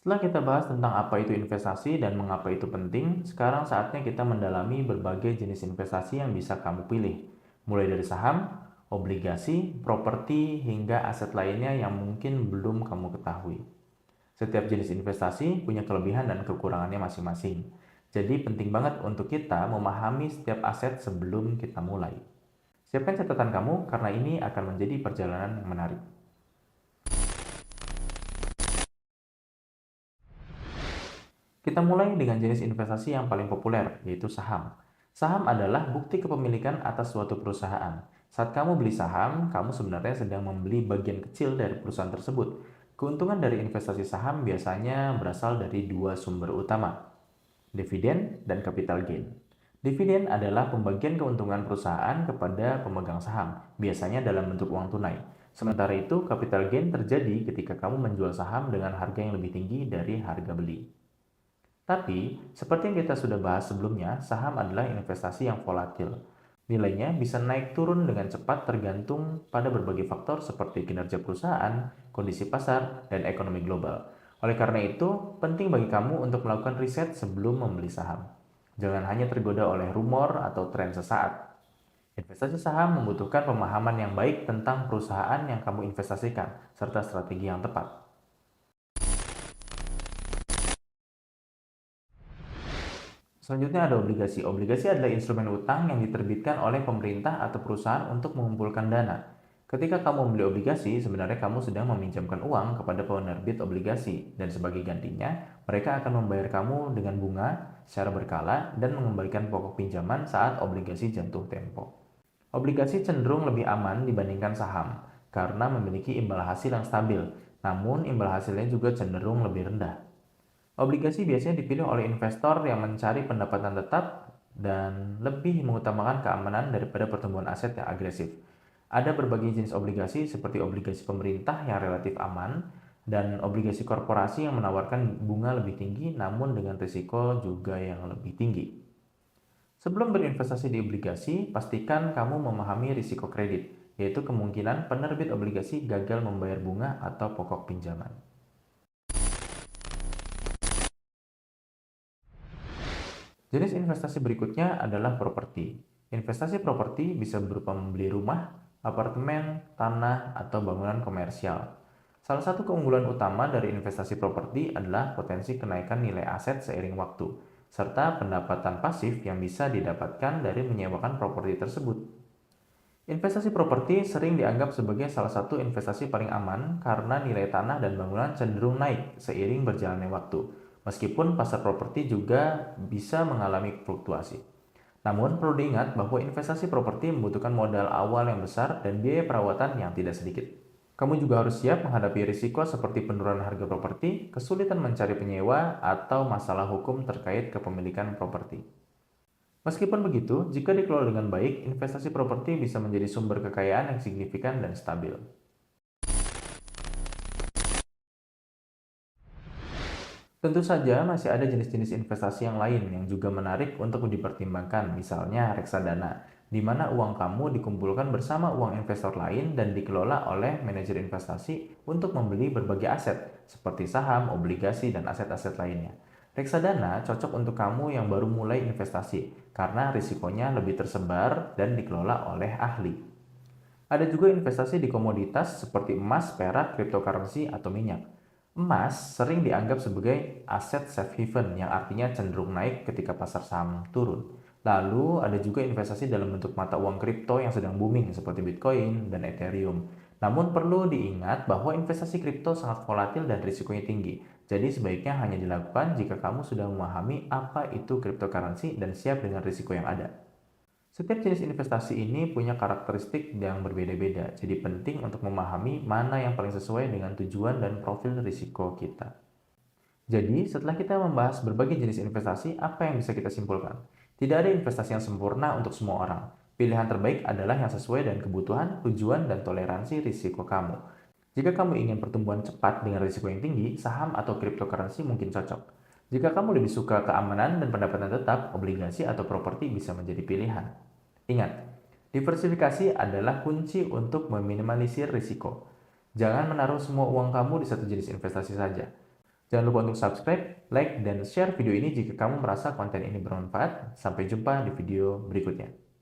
Setelah kita bahas tentang apa itu investasi dan mengapa itu penting, sekarang saatnya kita mendalami berbagai jenis investasi yang bisa kamu pilih. Mulai dari saham, obligasi, properti, hingga aset lainnya yang mungkin belum kamu ketahui. Setiap jenis investasi punya kelebihan dan kekurangannya masing-masing. Jadi penting banget untuk kita memahami setiap aset sebelum kita mulai. Siapkan catatan kamu karena ini akan menjadi perjalanan yang menarik. Kita mulai dengan jenis investasi yang paling populer, yaitu saham. Saham adalah bukti kepemilikan atas suatu perusahaan. Saat kamu beli saham, kamu sebenarnya sedang membeli bagian kecil dari perusahaan tersebut. Keuntungan dari investasi saham biasanya berasal dari dua sumber utama, dividen dan capital gain. Dividen adalah pembagian keuntungan perusahaan kepada pemegang saham, biasanya dalam bentuk uang tunai. Sementara itu, capital gain terjadi ketika kamu menjual saham dengan harga yang lebih tinggi dari harga beli. Tapi, seperti yang kita sudah bahas sebelumnya, saham adalah investasi yang volatil. Nilainya bisa naik turun dengan cepat tergantung pada berbagai faktor seperti kinerja perusahaan, kondisi pasar, dan ekonomi global. Oleh karena itu, penting bagi kamu untuk melakukan riset sebelum membeli saham. Jangan hanya tergoda oleh rumor atau tren sesaat. Investasi saham membutuhkan pemahaman yang baik tentang perusahaan yang kamu investasikan, serta strategi yang tepat. Selanjutnya ada obligasi. Obligasi adalah instrumen utang yang diterbitkan oleh pemerintah atau perusahaan untuk mengumpulkan dana. Ketika kamu membeli obligasi, sebenarnya kamu sedang meminjamkan uang kepada penerbit obligasi, dan sebagai gantinya, mereka akan membayar kamu dengan bunga secara berkala dan mengembalikan pokok pinjaman saat obligasi jatuh tempo. Obligasi cenderung lebih aman dibandingkan saham karena memiliki imbal hasil yang stabil, namun imbal hasilnya juga cenderung lebih rendah. Obligasi biasanya dipilih oleh investor yang mencari pendapatan tetap dan lebih mengutamakan keamanan daripada pertumbuhan aset yang agresif. Ada berbagai jenis obligasi seperti obligasi pemerintah yang relatif aman dan obligasi korporasi yang menawarkan bunga lebih tinggi namun dengan risiko juga yang lebih tinggi. Sebelum berinvestasi di obligasi, pastikan kamu memahami risiko kredit, yaitu kemungkinan penerbit obligasi gagal membayar bunga atau pokok pinjaman. Jenis investasi berikutnya adalah properti. Investasi properti bisa berupa membeli rumah, apartemen, tanah, atau bangunan komersial. Salah satu keunggulan utama dari investasi properti adalah potensi kenaikan nilai aset seiring waktu, serta pendapatan pasif yang bisa didapatkan dari menyewakan properti tersebut. Investasi properti sering dianggap sebagai salah satu investasi paling aman karena nilai tanah dan bangunan cenderung naik seiring berjalannya waktu, meskipun pasar properti juga bisa mengalami fluktuasi. Namun, perlu diingat bahwa investasi properti membutuhkan modal awal yang besar dan biaya perawatan yang tidak sedikit. Kamu juga harus siap menghadapi risiko seperti penurunan harga properti, kesulitan mencari penyewa, atau masalah hukum terkait kepemilikan properti. Meskipun begitu, jika dikelola dengan baik, investasi properti bisa menjadi sumber kekayaan yang signifikan dan stabil. Tentu saja masih ada jenis-jenis investasi yang lain yang juga menarik untuk dipertimbangkan, misalnya reksadana, di mana uang kamu dikumpulkan bersama uang investor lain dan dikelola oleh manajer investasi untuk membeli berbagai aset, seperti saham, obligasi, dan aset-aset lainnya. Reksadana cocok untuk kamu yang baru mulai investasi, karena risikonya lebih tersebar dan dikelola oleh ahli. Ada juga investasi di komoditas seperti emas, perak, cryptocurrency, atau minyak. Emas sering dianggap sebagai aset safe haven yang artinya cenderung naik ketika pasar saham turun. Lalu ada juga investasi dalam bentuk mata uang kripto yang sedang booming seperti Bitcoin dan Ethereum. Namun perlu diingat bahwa investasi kripto sangat volatil dan risikonya tinggi. Jadi sebaiknya hanya dilakukan jika kamu sudah memahami apa itu cryptocurrency dan siap dengan risiko yang ada. Setiap jenis investasi ini punya karakteristik yang berbeda-beda, jadi penting untuk memahami mana yang paling sesuai dengan tujuan dan profil risiko kita. Jadi, setelah kita membahas berbagai jenis investasi, apa yang bisa kita simpulkan? Tidak ada investasi yang sempurna untuk semua orang. Pilihan terbaik adalah yang sesuai dengan kebutuhan, tujuan, dan toleransi risiko kamu. Jika kamu ingin pertumbuhan cepat dengan risiko yang tinggi, saham atau cryptocurrency mungkin cocok. Jika kamu lebih suka keamanan dan pendapatan tetap, obligasi atau properti bisa menjadi pilihan. Ingat, diversifikasi adalah kunci untuk meminimalisir risiko. Jangan menaruh semua uang kamu di satu jenis investasi saja. Jangan lupa untuk subscribe, like, dan share video ini jika kamu merasa konten ini bermanfaat. Sampai jumpa di video berikutnya.